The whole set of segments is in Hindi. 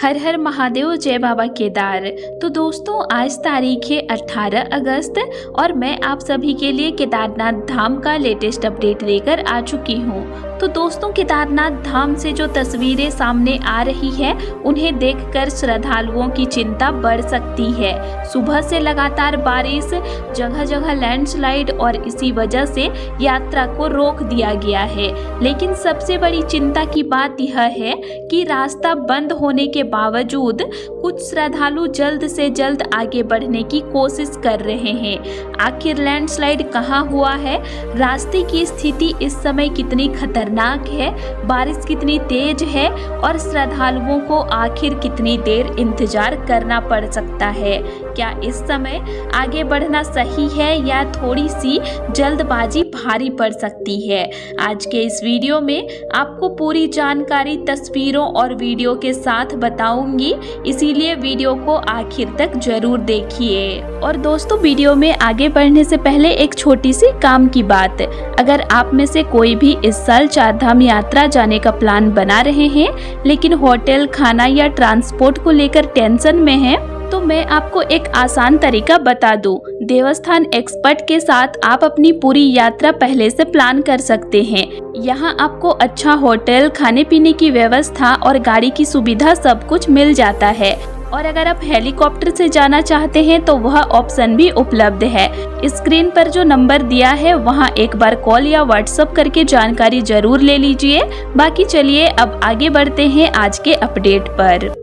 हर हर महादेव, जय बाबा केदार। तो दोस्तों, आज तारीख है 18 अगस्त और मैं आप सभी के लिए केदारनाथ धाम का लेटेस्ट अपडेट लेकर आ चुकी हूँ। तो दोस्तों, केदारनाथ धाम से जो तस्वीरें सामने आ रही है उन्हें देखकर श्रद्धालुओं की चिंता बढ़ सकती है। सुबह से लगातार बारिश, जगह जगह लैंडस्लाइड और इसी वजह से यात्रा को रोक दिया गया है। लेकिन सबसे बड़ी चिंता की बात यह है कि रास्ता बंद होने के बावजूद कुछ श्रद्धालु जल्द से जल्द आगे बढ़ने की कोशिश कर रहे हैं। आखिर लैंडस्लाइड कहाँ हुआ है, रास्ते की स्थिति इस समय कितनी खतरनाक है, बारिश कितनी तेज है और श्रद्धालुओं को आखिर कितनी देर इंतजार करना पड़ सकता है। क्या इस समय आगे बढ़ना सही है या थोड़ी सी जल्दबाजी भारी पड़ सकती है? आज के इस वीडियो में आपको पूरी जानकारी तस्वीरों और वीडियो के साथ बताऊंगी, इसीलिए वीडियो को आखिर तक जरूर देखिए। और दोस्तों, वीडियो में आगे बढ़ने से पहले एक छोटी सी काम की बात, अगर आप में से कोई भी इस साल चारधाम यात्रा जाने का प्लान बना रहे हैं लेकिन होटल, खाना या ट्रांसपोर्ट को लेकर टेंशन में है, तो मैं आपको एक आसान तरीका बता दूं। देवस्थान एक्सपर्ट के साथ आप अपनी पूरी यात्रा पहले से प्लान कर सकते हैं। यहाँ आपको अच्छा होटल, खाने पीने की व्यवस्था और गाड़ी की सुविधा सब कुछ मिल जाता है। और अगर आप हेलीकॉप्टर से जाना चाहते हैं तो वह ऑप्शन भी उपलब्ध है। स्क्रीन पर जो नंबर दिया है वहां एक बार कॉल या व्हाट्सएप करके जानकारी जरूर ले लीजिए। बाकी चलिए अब आगे बढ़ते हैं आज के अपडेट पर।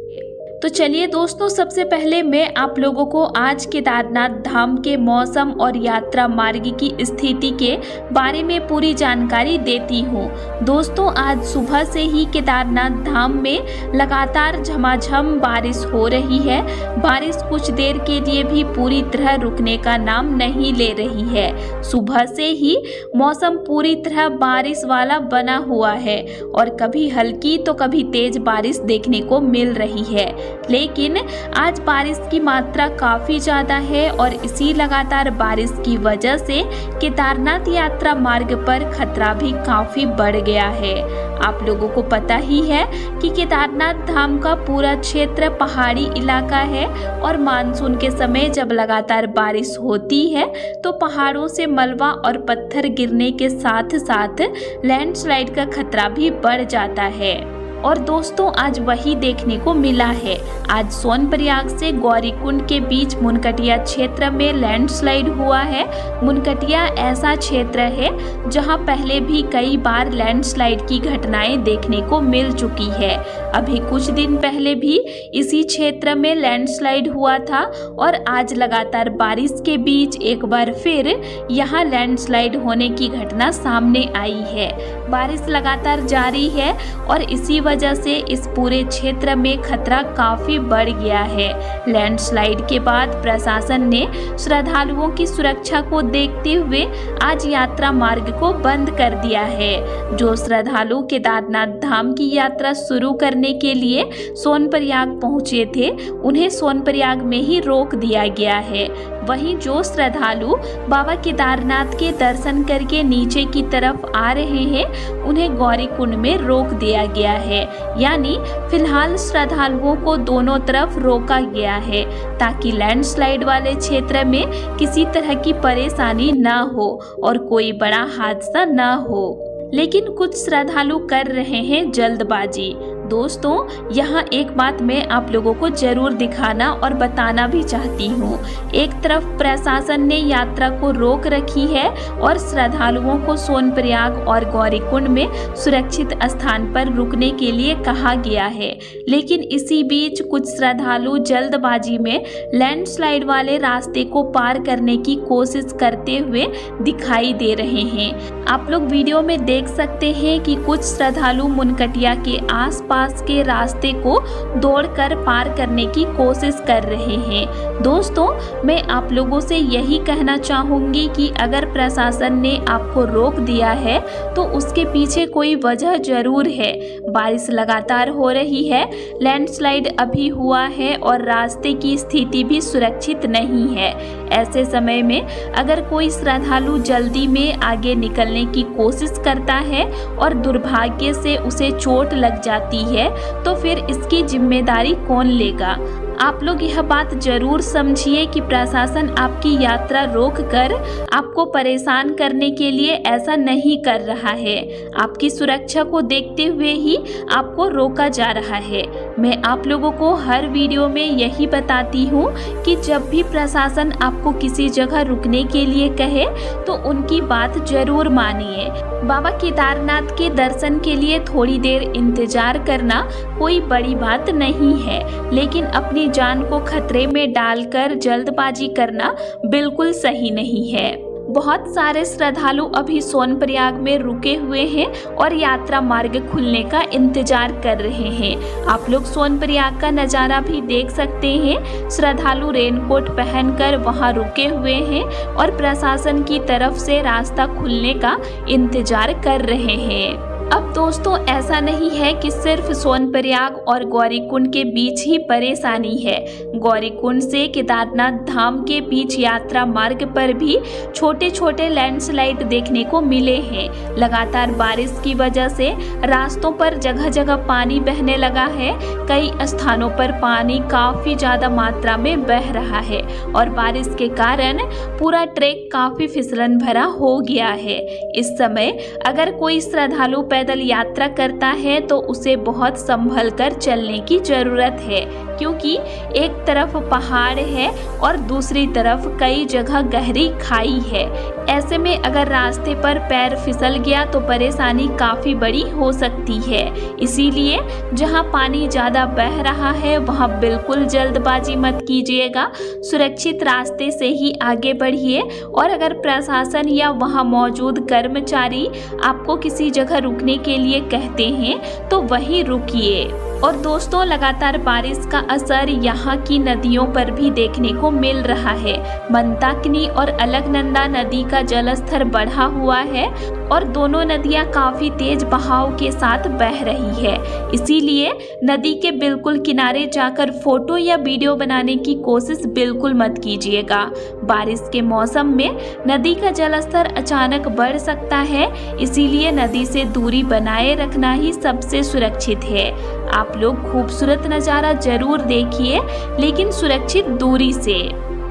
तो चलिए दोस्तों, सबसे पहले मैं आप लोगों को आज केदारनाथ धाम के मौसम और यात्रा मार्ग की स्थिति के बारे में पूरी जानकारी देती हूँ। दोस्तों, आज सुबह से ही केदारनाथ धाम में लगातार झमाझम बारिश हो रही है। बारिश कुछ देर के लिए भी पूरी तरह रुकने का नाम नहीं ले रही है। सुबह से ही मौसम पूरी तरह बारिश वाला बना हुआ है और कभी हल्की तो कभी तेज बारिश देखने को मिल रही है। लेकिन आज बारिश की मात्रा काफी ज्यादा है और इसी लगातार बारिश की वजह से केदारनाथ यात्रा मार्ग पर खतरा भी काफी बढ़ गया है। आप लोगों को पता ही है कि केदारनाथ धाम का पूरा क्षेत्र पहाड़ी इलाका है और मानसून के समय जब लगातार बारिश होती है तो पहाड़ों से मलबा और पत्थर गिरने के साथ साथ लैंडस्लाइड का खतरा भी बढ़ जाता है। और दोस्तों, आज वही देखने को मिला है। आज सोनप्रयाग से गौरीकुंड के बीच मुनकटिया क्षेत्र में लैंडस्लाइड हुआ है। मुनकटिया ऐसा क्षेत्र है जहां पहले भी कई बार लैंडस्लाइड की घटनाएं देखने को मिल चुकी है। अभी कुछ दिन पहले भी इसी क्षेत्र में लैंडस्लाइड हुआ था और आज लगातार बारिश के बीच एक बार फिर यहां लैंडस्लाइड होने की घटना सामने आई है। बारिश लगातार जारी है और इसी वजह से इस पूरे क्षेत्र में खतरा काफी बढ़ गया है। लैंडस्लाइड के बाद प्रशासन ने श्रद्धालुओं की सुरक्षा को देखते हुए आज यात्रा मार्ग को बंद कर दिया है। जो श्रद्धालु केदारनाथ धाम की यात्रा शुरू करने के लिए सोनप्रयाग पहुंचे थे, उन्हें सोनप्रयाग में ही रोक दिया गया है। वहीं जो श्रद्धालु बाबा केदारनाथ के दर्शन करके नीचे की तरफ आ रहे हैं, उन्हें गौरीकुंड में रोक दिया गया है। यानी फिलहाल श्रद्धालुओं को दोनों तरफ रोका गया है ताकि लैंडस्लाइड वाले क्षेत्र में किसी तरह की परेशानी न हो और कोई बड़ा हादसा न हो। लेकिन कुछ श्रद्धालु कर रहे हैं जल्दबाजी। दोस्तों, यहाँ एक बात मैं आप लोगों को जरूर दिखाना और बताना भी चाहती हूँ। एक तरफ प्रशासन ने यात्रा को रोक रखी है और श्रद्धालुओं को सोनप्रयाग और गौरीकुंड में सुरक्षित स्थान पर रुकने के लिए कहा गया है। लेकिन इसी बीच कुछ श्रद्धालु जल्दबाजी में लैंडस्लाइड वाले रास्ते को पार करने की कोशिश करते हुए दिखाई दे रहे हैं। आप लोग वीडियो में देख सकते हैं कि कुछ श्रद्धालु मुनकटिया के आसपास के रास्ते को दौड़कर पार करने की कोशिश कर रहे हैं। दोस्तों, मैं आप लोगों से यही कहना चाहूंगी कि अगर प्रशासन ने आपको रोक दिया है तो उसके पीछे कोई वजह जरूर है। बारिश लगातार हो रही है, लैंडस्लाइड अभी हुआ है और रास्ते की स्थिति भी सुरक्षित नहीं है। ऐसे समय में अगर कोई श्रद्धालु जल्दी में आगे निकलने की कोशिश करता है और दुर्भाग्य से उसे चोट लग जाती है तो फिर इसकी जिम्मेदारी कौन लेगा। आप लोग यह बात जरूर समझिए कि प्रशासन आपकी यात्रा रोककर आपको परेशान करने के लिए ऐसा नहीं कर रहा है। आपकी सुरक्षा को देखते हुए ही आपको रोका जा रहा है। मैं आप लोगों को हर वीडियो में यही बताती हूँ कि जब भी प्रशासन आपको किसी जगह रुकने के लिए कहे तो उनकी बात जरूर मानिए। बाबा केदारनाथ के दर्शन के लिए थोड़ी देर इंतजार करना कोई बड़ी बात नहीं है, लेकिन अपनी जान को खतरे में डालकर जल्दबाजी करना बिल्कुल सही नहीं है। बहुत सारे श्रद्धालु अभी सोनप्रयाग में रुके हुए हैं और यात्रा मार्ग खुलने का इंतजार कर रहे हैं। आप लोग सोनप्रयाग का नज़ारा भी देख सकते हैं। श्रद्धालु रेनकोट पहनकर वहां रुके हुए हैं और प्रशासन की तरफ से रास्ता खुलने का इंतजार कर रहे हैं। अब दोस्तों ऐसा नहीं है कि सिर्फ सोनप्रयाग और गौरीकुंड के बीच ही परेशानी है। गौरीकुंड से केदारनाथ धाम के बीच यात्रा मार्ग पर भी छोटे छोटे लैंडस्लाइड देखने को मिले हैं। लगातार बारिश की वजह से रास्तों पर जगह जगह पानी बहने लगा है। कई स्थानों पर पानी काफी ज्यादा मात्रा में बह रहा है और बारिश के कारण पूरा ट्रैक काफी फिसलन भरा हो गया है। इस समय अगर कोई श्रद्धालु पैदल यात्रा करता है तो उसे बहुत संभल कर चलने की जरूरत है, क्योंकि एक तरफ पहाड़ है और दूसरी तरफ कई जगह गहरी खाई है। ऐसे में अगर रास्ते पर पैर फिसल गया तो परेशानी काफी बड़ी हो सकती है। इसीलिए जहां पानी ज्यादा बह रहा है वहां बिल्कुल जल्दबाजी मत कीजिएगा। सुरक्षित रास्ते से ही आगे बढ़िए और अगर प्रशासन या वहां मौजूद कर्मचारी आपको किसी जगह रुकने के लिए कहते हैं तो वहीं रुकिए। और दोस्तों लगातार बारिश का असर यहाँ की नदियों पर भी देखने को मिल रहा है। मंदाकिनी और अलकनंदा नदी का जलस्तर बढ़ा हुआ है और दोनों नदियाँ काफी तेज बहाव के साथ बह रही है। इसीलिए नदी के बिल्कुल किनारे जाकर फोटो या वीडियो बनाने की कोशिश बिल्कुल मत कीजिएगा। बारिश के मौसम में नदी का जलस्तर अचानक बढ़ सकता है, इसीलिए नदी से दूरी बनाए रखना ही सबसे सुरक्षित है। आप लोग खूबसूरत नज़ारा जरूर देखिए, लेकिन सुरक्षित दूरी से।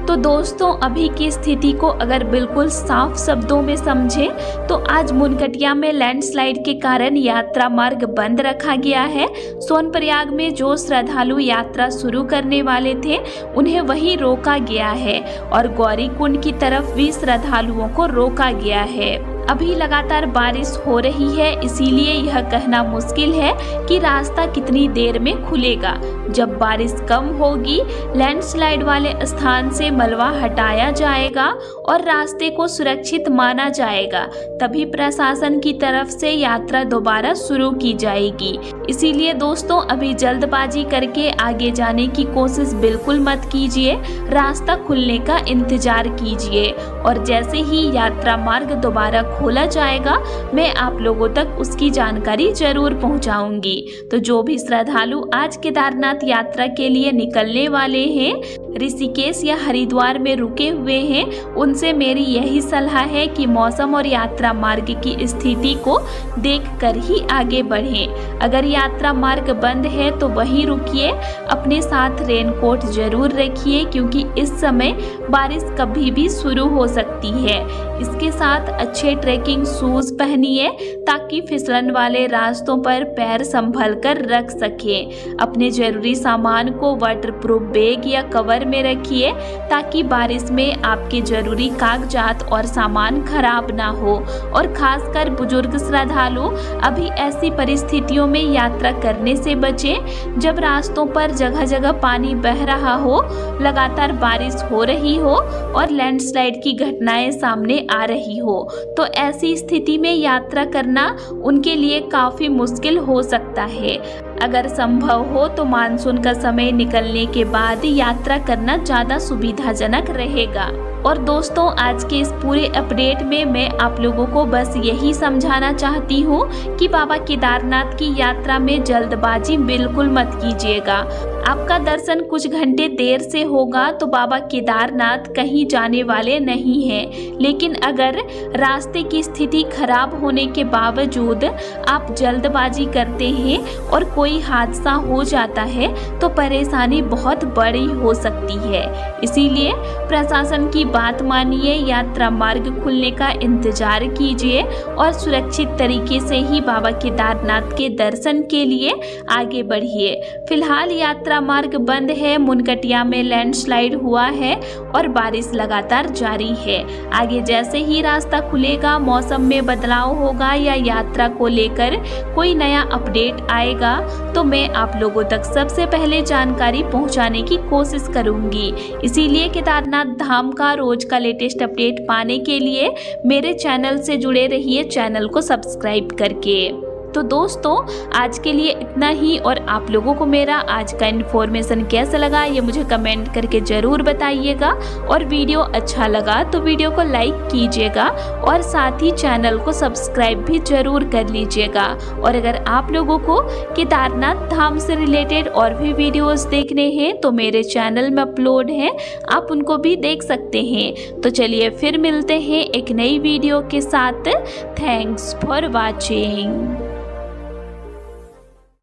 तो दोस्तों अभी की स्थिति को अगर बिल्कुल साफ शब्दों में समझें तो आज मुनकटिया में लैंडस्लाइड के कारण यात्रा मार्ग बंद रखा गया है। सोनप्रयाग में जो श्रद्धालु यात्रा शुरू करने वाले थे उन्हें वहीं रोका गया है और गौरीकुंड की तरफ भी श्रद्धालुओं को रोका गया है। अभी लगातार बारिश हो रही है, इसीलिए यह कहना मुश्किल है कि रास्ता कितनी देर में खुलेगा। जब बारिश कम होगी लैंडस्लाइड वाले स्थान से मलबा हटाया जाएगा और रास्ते को सुरक्षित माना जाएगा, तभी प्रशासन की तरफ से यात्रा दोबारा शुरू की जाएगी। इसीलिए दोस्तों अभी जल्दबाजी करके आगे जाने की कोशिश बिल्कुल मत कीजिए। रास्ता खुलने का इंतजार कीजिए और जैसे ही यात्रा मार्ग दोबारा खोला जाएगा मैं आप लोगों तक उसकी जानकारी जरूर पहुंचाऊंगी। तो जो भी श्रद्धालु आज केदारनाथ यात्रा के लिए निकलने वाले हैं, ऋषिकेश या हरिद्वार में रुके हुए हैं, उनसे मेरी यही सलाह है कि मौसम और यात्रा मार्ग की स्थिति को देखकर ही आगे बढ़ें। अगर यात्रा मार्ग बंद है तो वहीं रुकिए। अपने साथ रेनकोट जरूर रखिए, क्योंकि इस समय बारिश कभी भी शुरू हो सकती है। इसके साथ अच्छे ट्रैकिंग शूज पहनिए ताकि फिसलन वाले रास्तों पर पैर संभल कर रख सकें। अपने जरूरी सामान को वाटरप्रूफ बैग या कवर में रखिए ताकि बारिश में आपके जरूरी कागजात और सामान खराब ना हो। और खासकर बुजुर्ग श्रद्धालु अभी ऐसी परिस्थितियों में यात्रा करने से बचें जब रास्तों पर जगह जगह पानी बह रहा हो, लगातार बारिश हो रही हो और लैंडस्लाइड की घटनाएं सामने आ रही हो। तो ऐसी स्थिति में यात्रा करना उनके लिए काफी मुश्किल हो सकता है। अगर संभव हो तो मानसून का समय निकलने के बाद यात्रा करना ज्यादा सुविधाजनक रहेगा। और दोस्तों आज के इस पूरे अपडेट में मैं आप लोगों को बस यही समझाना चाहती हूँ कि बाबा केदारनाथ की यात्रा में जल्दबाजी बिल्कुल मत कीजिएगा। आपका दर्शन कुछ घंटे देर से होगा तो बाबा केदारनाथ कहीं जाने वाले नहीं हैं। लेकिन अगर रास्ते की स्थिति खराब होने के बावजूद आप जल्दबाजी करते हैं और कोई कोई हादसा हो जाता है तो परेशानी बहुत बड़ी हो सकती है। इसीलिए प्रशासन की बात मानिए, यात्रा मार्ग खुलने का इंतजार कीजिए और सुरक्षित तरीके से ही बाबा केदारनाथ के दर्शन के लिए आगे बढ़िए। फिलहाल यात्रा मार्ग बंद है, मुनकटिया में लैंडस्लाइड हुआ है और बारिश लगातार जारी है। आगे जैसे ही रास्ता खुलेगा, मौसम में बदलाव होगा या यात्रा को लेकर कोई नया अपडेट आएगा तो मैं आप लोगों तक सबसे पहले जानकारी पहुंचाने की कोशिश करूंगी। इसीलिए केदारनाथ धाम का रोज का लेटेस्ट अपडेट पाने के लिए मेरे चैनल से जुड़े रहिए, चैनल को सब्सक्राइब करके। तो दोस्तों आज के लिए इतना ही, और आप लोगों को मेरा आज का इन्फॉर्मेशन कैसा लगा ये मुझे कमेंट करके ज़रूर बताइएगा। और वीडियो अच्छा लगा तो वीडियो को लाइक कीजिएगा और साथ ही चैनल को सब्सक्राइब भी ज़रूर कर लीजिएगा। और अगर आप लोगों को केदारनाथ धाम से रिलेटेड और भी वीडियोस देखने हैं तो मेरे चैनल में अपलोड हैं, आप उनको भी देख सकते हैं। तो चलिए फिर मिलते हैं एक नई वीडियो के साथ। Thanks for watching.